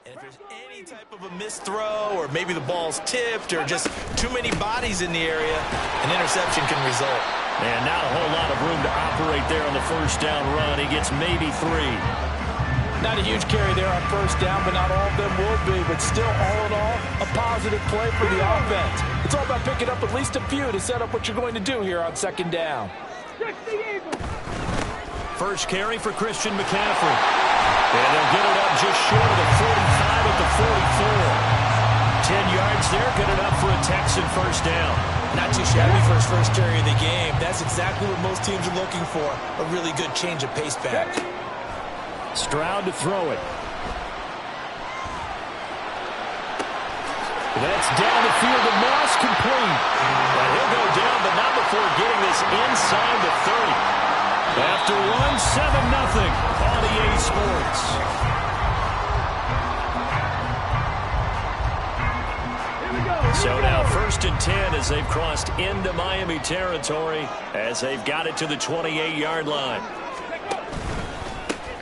And if there's any type of a missed throw or maybe the ball's tipped or just too many bodies in the area, an interception can result. And not a whole lot of room to operate there on the first down run. He gets maybe 3. Not a huge carry there on first down, but not all of them will be. But still, all in all, a positive play for the offense. It's all about picking up at least a few to set up what you're going to do here on second down. First carry for Christian McCaffrey. And they'll get it up just short of the 45 at the 44. 10 yards there, good enough for a Texan first down. Not too shabby for his first carry of the game. That's exactly what most teams are looking for, a really good change of pace back. Stroud to throw it. That's down the field to Moss, complete. And he'll go down, but not before getting this inside the 30. After one, 7-0 on EA Sports. So now 1st and 10 as they've crossed into Miami territory as they've got it to the 28-yard line.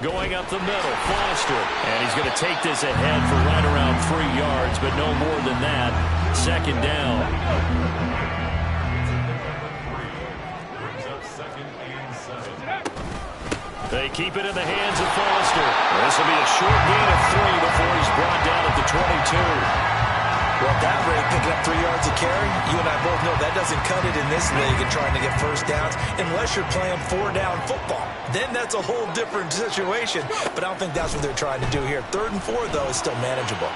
Going up the middle, Foster. And he's going to take this ahead for right around 3 yards, but no more than that. Second down. They keep it in the hands of Foster. This will be a short gain of 3 before he's brought down at the 22. Well, at that rate, picking up 3 yards a carry, you and I both know that doesn't cut it in this league and trying to get first downs unless you're playing 4-down football. Then that's a whole different situation, but I don't think that's what they're trying to do here. 3rd and 4, though, is still manageable.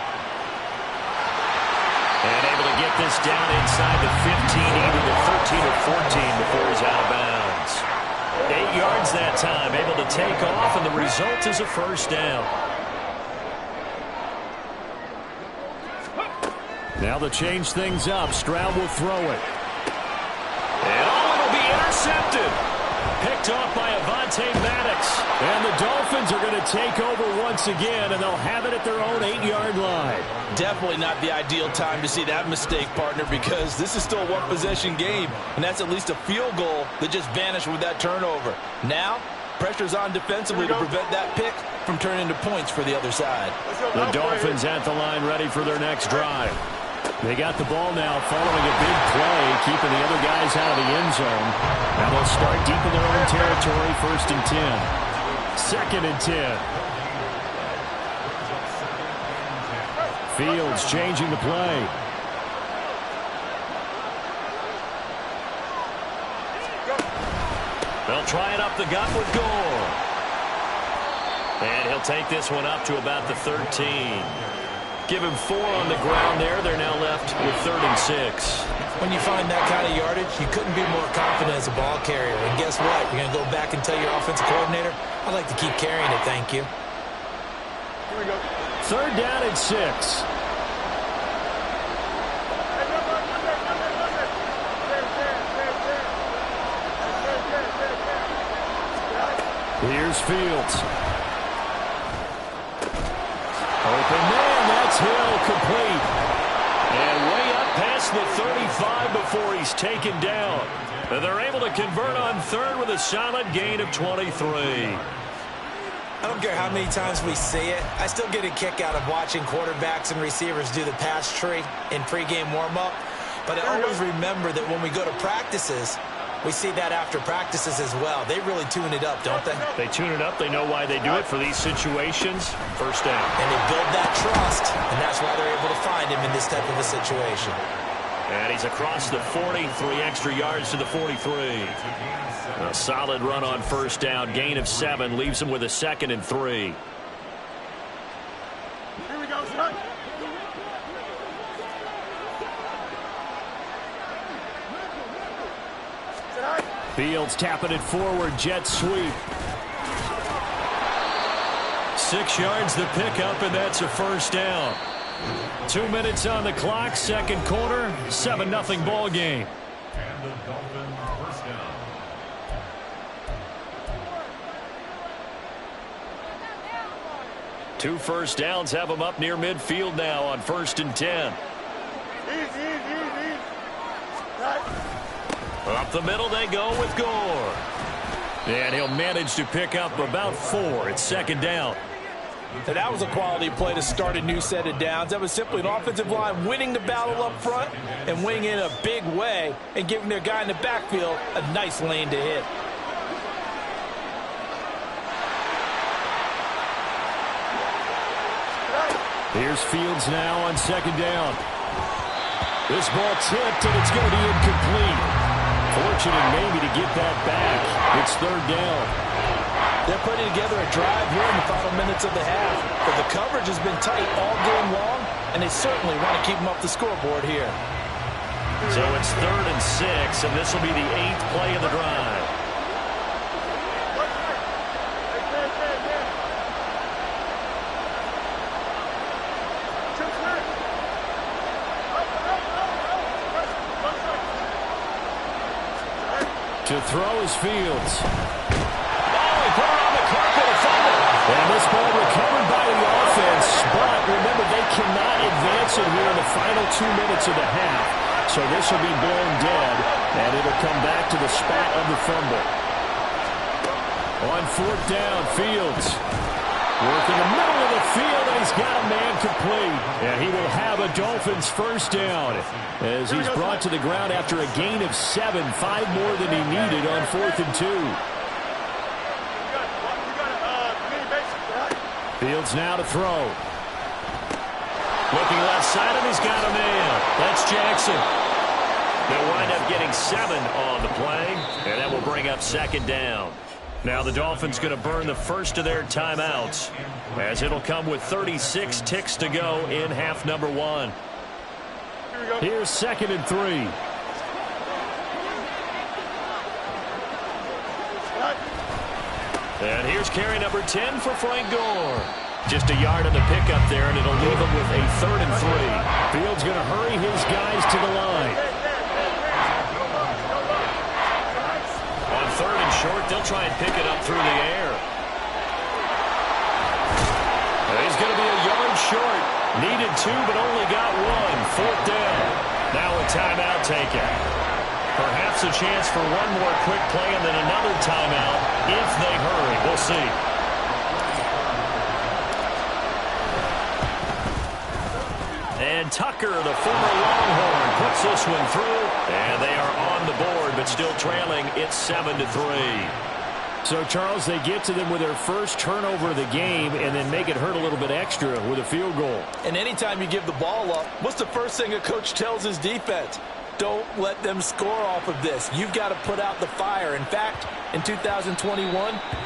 And able to get this down inside the 15, even the 13 or 14 before he's out of bounds. 8 yards that time, able to take off, and the result is a first down. Now to change things up, Stroud will throw it. And it'll be intercepted. Picked off by Avonte Maddox. And the Dolphins are going to take over once again, and they'll have it at their own 8-yard line. Definitely not the ideal time to see that mistake, partner, because this is still a one-possession game, and that's at least a field goal that just vanished with that turnover. Now, pressure's on defensively to prevent that pick from turning into points for the other side. The Dolphins at the line ready for their next drive. They got the ball now following a big play, keeping the other guys out of the end zone. Now they'll start deep in their own territory, 1st and 10. 2nd and 10. Fields changing the play. They'll try it up the gut with Gore. And he'll take this one up to about the 13. Give him 4 on the ground there. They're now left with 3rd and 6. When you find that kind of yardage, you couldn't be more confident as a ball carrier. And guess what? You're going to go back and tell your offensive coordinator, I'd like to keep carrying it, thank you. Here we go. 3rd down and 6. Here's Fields. Open man, that's Hill, complete. And way up past the 35 before he's taken down. And they're able to convert on 3rd with a solid gain of 23. I don't care how many times we see it. I still get a kick out of watching quarterbacks and receivers do the pass tree in pregame warm-up. But I always remember that when we go to practices, we see that after practices as well. They really tune it up, don't they? They tune it up. They know why they do it for these situations. First down. And they build that trust, and that's why they're able to find him in this type of a situation. And he's across the 40, 3 extra yards to the 43. A solid run on first down. Gain of 7 leaves him with a 2nd and 3. Here we go, son. Fields tapping it forward, jet sweep. 6 yards the pickup, and that's a first down. 2 minutes on the clock, 2nd quarter, 7-0 ball game. And the Dolphins first down. Two first downs have them up near midfield now on 1st and 10. Easy. Up the middle they go with Gore. And he'll manage to pick up about 4 at 2nd down. And that was a quality play to start a new set of downs. That was simply an offensive line winning the battle up front and winning in a big way and giving their guy in the backfield a nice lane to hit. Here's Fields now on second down. This ball tipped, and it's going to be incomplete. Fortunate maybe to get that back. It's third down. They're putting together a drive here in the final minutes of the half. But the coverage has been tight all game long, and they certainly want to keep them off the scoreboard here. So it's 3rd and 6, and this will be the 8th play of the drive. To throw is Fields. Oh, he put it on the carpet, a fumble. And this ball recovered by the offense, but remember, they cannot advance it here in the final 2 minutes of the half. So this will be blown dead, and it'll come back to the spot of the fumble. On 4th down, Fields working the middle of the field, and he's got a man complete. And he will have a Dolphins first down as he's brought to the ground after a gain of 7, 5 more than he needed on 4th and 2. Fields now to throw. Looking left side, and he's got a man. That's Jackson. They'll wind up getting 7 on the play, and that will bring up second down. Now the Dolphins going to burn the first of their timeouts, as it'll come with 36 ticks to go in half number 1. Here's 2nd and 3. And here's carry number 10 for Frank Gore. Just a yard on the pickup there, and it'll leave him with a 3rd and 3. Fields going to hurry his guys to the line. On 3rd and short, they'll try and pick it up through the air. And he's going to be a yard short. Needed 2, but only got 1. 4th down. Now a timeout taken. Perhaps a chance for one more quick play and then another timeout if they hurry. We'll see. And Tucker, the former Longhorn, puts this one through. And they are on the board, but still trailing. It's 7-3. So, Charles, they get to them with their first turnover of the game and then make it hurt a little bit extra with a field goal. And anytime you give the ball up, what's the first thing a coach tells his defense? Don't let them score off of this. You've got to put out the fire. In fact, in 2021,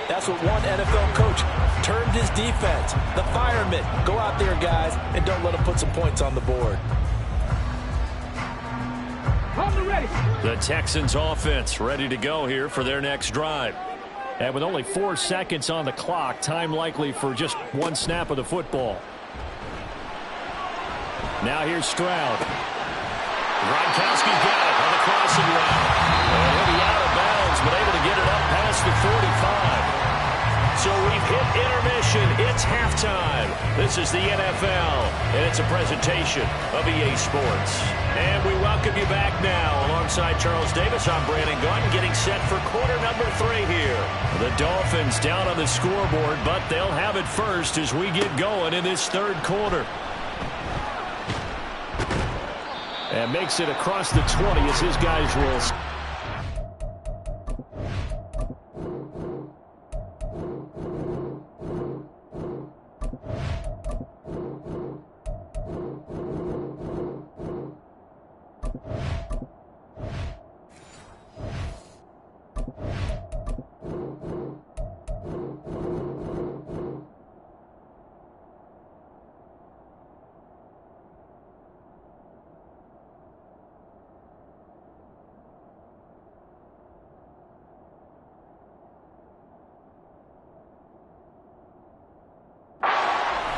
that's what one NFL coach termed his defense. The firemen. Go out there, guys, and don't let them put some points on the board. The Texans offense ready to go here for their next drive. And with only 4 seconds on the clock, time likely for just one snap of the football. Now here's Stroud. Gronkowski got it on the crossing route. And he'll be out of bounds, but able to get it up past the 45. So we've hit intermission. It's halftime. This is the NFL, and it's a presentation of EA Sports. And we welcome you back now. Alongside Charles Davis, I'm Brandon Gunn, getting set for quarter number 3 here. The Dolphins down on the scoreboard, but they'll have it first as we get going in this third quarter. And makes it across the 20 as his guys roll.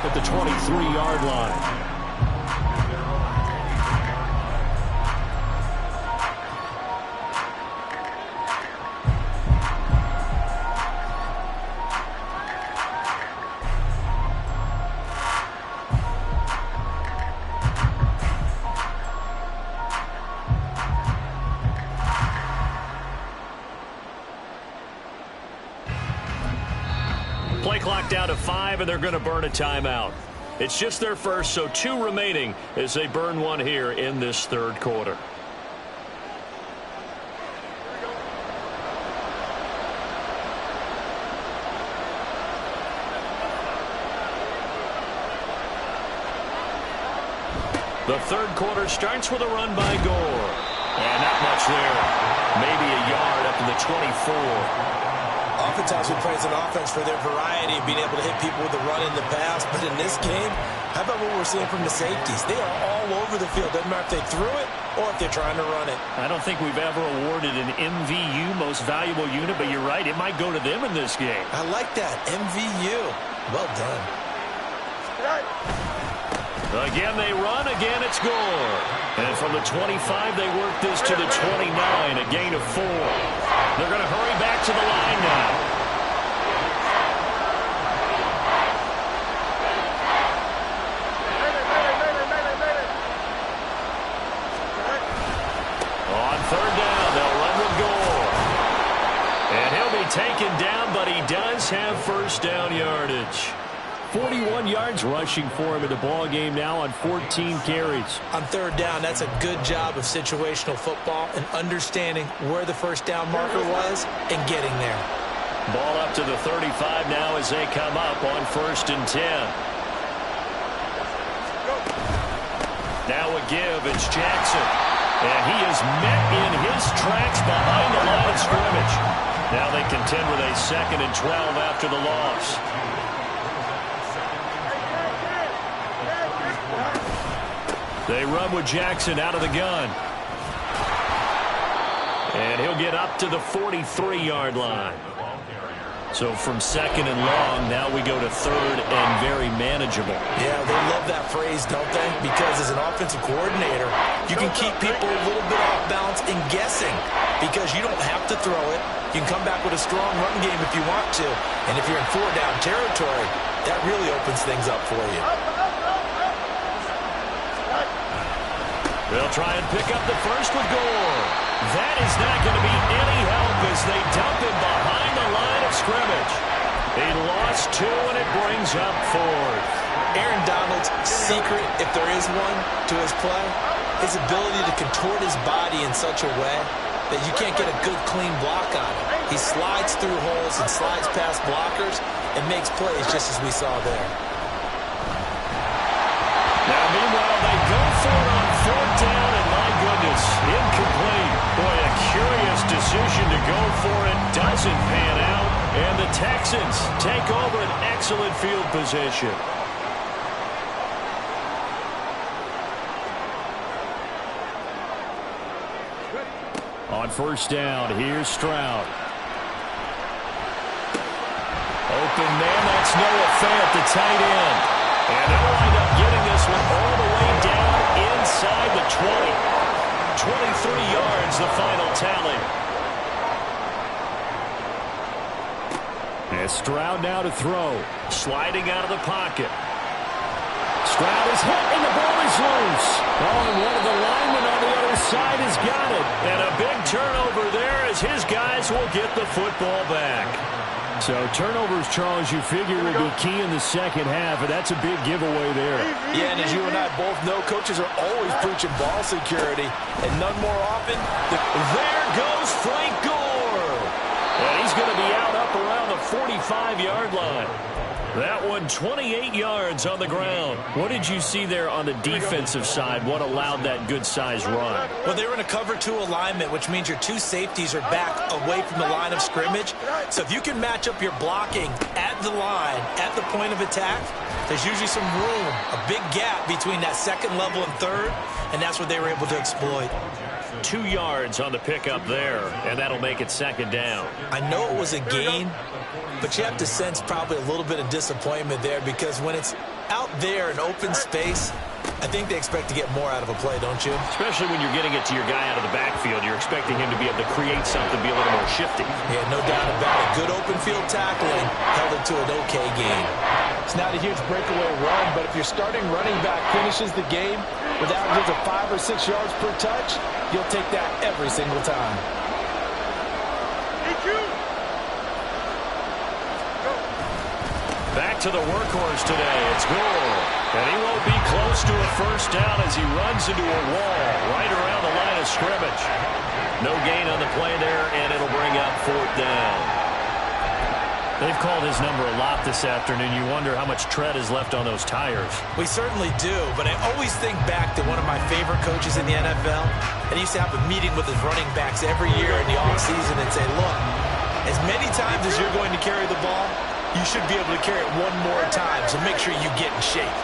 At the 23-yard line. Play clock clock down to 5, and they're going to burn a timeout. It's just their first, so 2 remaining as they burn one here in this third quarter. The third quarter starts with a run by Gore. And not much there. Maybe a yard up to the 24. Oftentimes we praise an offense for their variety of being able to hit people with the run in the pass. But in this game, how about what we're seeing from the safeties? They are all over the field. Doesn't matter if they threw it or if they're trying to run it. I don't think we've ever awarded an MVU, most valuable unit, but you're right. It might go to them in this game. I like that. MVU. Well done. Again, they run. Again, it's Gore. And from the 25, they work this to the 29, a gain of 4. They're going to hurry back to the line now. On third down, they'll run with Gore. And he'll be taken down, but he does have first down yardage. 41 yards rushing for him in the ball game now on 14 carries. On third down, that's a good job of situational football and understanding where the first down marker was and getting there. Ball up to the 35 now as they come up on 1st and 10. Now a give, it's Jackson. And he is met in his tracks behind the line of scrimmage. Now they contend with a 2nd and 12 after the loss. They run with Jackson out of the gun. And he'll get up to the 43-yard line. So from 2nd and long, now we go to 3rd and very manageable. Yeah, they love that phrase, don't they? Because as an offensive coordinator, you can keep people a little bit off balance and guessing because you don't have to throw it. You can come back with a strong run game if you want to. And if you're in 4-down territory, that really opens things up for you. They'll try and pick up the first with Gore. That is not going to be any help as they dump him behind the line of scrimmage. He lost 2, and it brings up 4th. Aaron Donald's secret, if there is one, to his play, his ability to contort his body in such a way that you can't get a good, clean block on him. He slides through holes and slides past blockers and makes plays just as we saw there. Now, meanwhile, they go for it on 4th down, and my goodness, incomplete. Boy, a curious decision to go for it. Doesn't pan out, and the Texans take over an excellent field position. On 1st down, here's Stroud. Open man, that's Noah Fant, the tight end. And they'll wind up getting this one all the way down inside the 20. 23 yards, the final tally. And Stroud now to throw. Sliding out of the pocket. Stroud is hit, and the ball is loose. Oh, and one of the linemen on the other side has got it. And a big turnover there as his guys will get the football back. So turnovers, Charles, you figure will be key in the second half, and that's a big giveaway there. Yeah, and as you and I both know, coaches are always preaching ball security, and none more often. There goes Frank Gore. And he's going to be out up around the 45-yard line. That one 28 yards on the ground. What did you see there on the defensive side? What allowed that good-sized run? Well, they were in a cover 2 alignment, which means your 2 safeties are back away from the line of scrimmage. So if you can match up your blocking at the line, at the point of attack, there's usually some room, a big gap between that 2nd level and 3rd, and that's what they were able to exploit. 2 yards on the pickup there, and that'll make it 2nd down. I know it was a gain, but you have to sense probably a little bit of disappointment there because when it's out there in open space, I think they expect to get more out of a play, don't you? Especially when you're getting it to your guy out of the backfield. You're expecting him to be able to create something, be a little more shifty. Yeah, no doubt about it. Good open field tackling held it to an okay game. It's not a huge breakaway run, but if your starting running back finishes the game with averages of 5 or 6 yards per touch, you'll take that every single time. to the workhorse today. It's Gore. And he won't be close to a first down as he runs into a wall right around the line of scrimmage. No gain on the play there, and it'll bring up 4th down. They've called his number a lot this afternoon. You wonder how much tread is left on those tires. We certainly do, but I always think back to one of my favorite coaches in the NFL. And he used to have a meeting with his running backs every year in the offseason and say, look, as many times as you're going to carry the ball, you should be able to carry it one more time, so make sure you get in shape.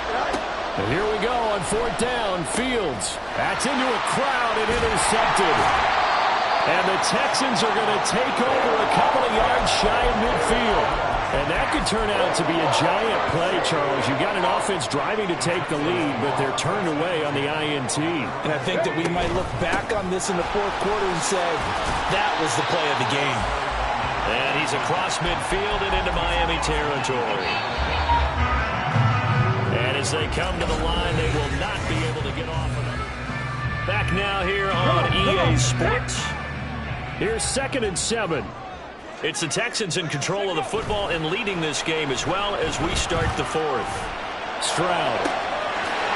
And here we go on 4th down. Fields. That's into a crowd and intercepted. And the Texans are going to take over a couple of yards shy of midfield. And that could turn out to be a giant play, Charles. You've got an offense driving to take the lead, but they're turned away on the INT. And I think that we might look back on this in the 4th quarter and say, that was the play of the game. And he's across midfield and into Miami territory. And as they come to the line, they will not be able to get off of it. Back now here on EA Sports. Here's 2nd and 7. It's the Texans in control of the football and leading this game as well as we start the 4th. Stroud.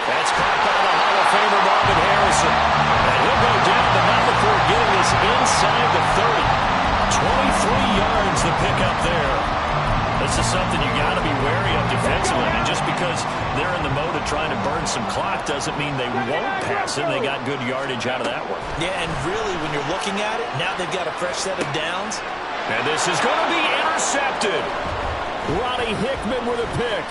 That's caught by the Hall of Famer Marvin Harrison. And he'll go down, but not before getting us inside the 30. 23 yards the pickup there. This is something you got to be wary of defensively. And just because they're in the mode of trying to burn some clock doesn't mean they won't pass it. They got good yardage out of that one. Yeah, and really, when you're looking at it, now they've got a fresh set of downs. And this is going to be intercepted. Ronnie Hickman with a pick.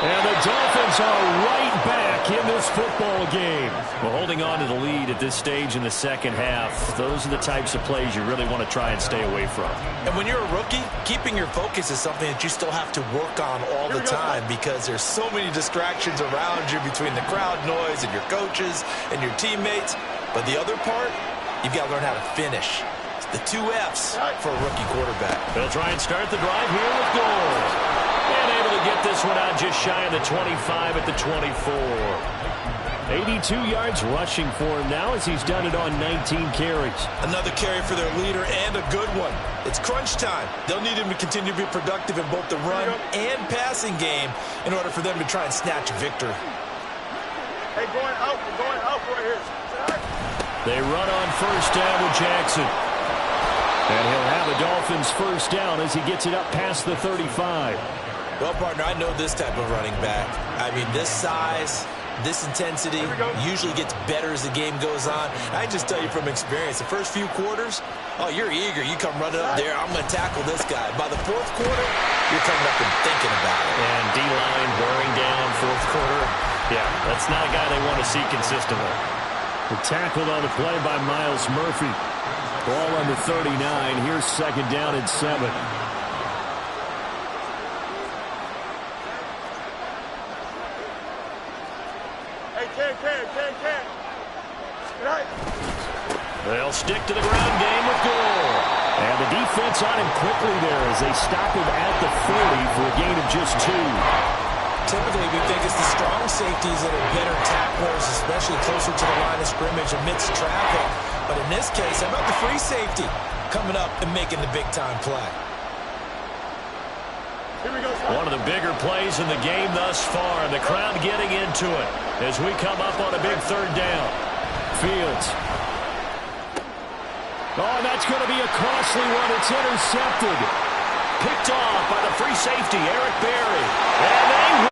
And the Dolphins are right back in this football game. Well, holding on to the lead at this stage in the second half, those are the types of plays you really want to try and stay away from. And when you're a rookie, keeping your focus is something that you still have to work on all the time because there's so many distractions around you between the crowd noise and your coaches and your teammates. But the other part, you've got to learn how to finish. It's the 2 F's for a rookie quarterback. They'll try and start the drive here with goal. And able to get this one out just shy of the 25 at the 24. 82 yards rushing for him now as he's done it on 19 carries. Another carry for their leader and a good one. It's crunch time. They'll need him to continue to be productive in both the run and passing game in order for them to try and snatch a victory. Hey, going out right here. They run on first down with Jackson. And he'll have a Dolphins first down as he gets it up past the 35. Well, partner, I know this type of running back. I mean, this size, this intensity usually gets better as the game goes on. I just tell you from experience, the first few quarters, oh, you're eager. You come running up there, I'm going to tackle this guy. By the 4th quarter, you're coming up and thinking about it. And D-line wearing down 4th quarter. Yeah, that's not a guy they want to see consistently. Tackled on the play by Miles Murphy. Ball on the 39. Here's 2nd down and 7. They'll stick to the ground game with Gore. And the defense on him quickly there as they stop him at the 40 for a gain of just 2. Typically, we think it's the strong safeties that are better tacklers, especially closer to the line of scrimmage amidst traffic. But in this case, how about the free safety coming up and making the big-time play? One of the bigger plays in the game thus far. The crowd getting into it as we come up on a big 3rd down. Fields. Oh, that's going to be a costly one. It's intercepted. Picked off by the free safety, Eric Berry. And they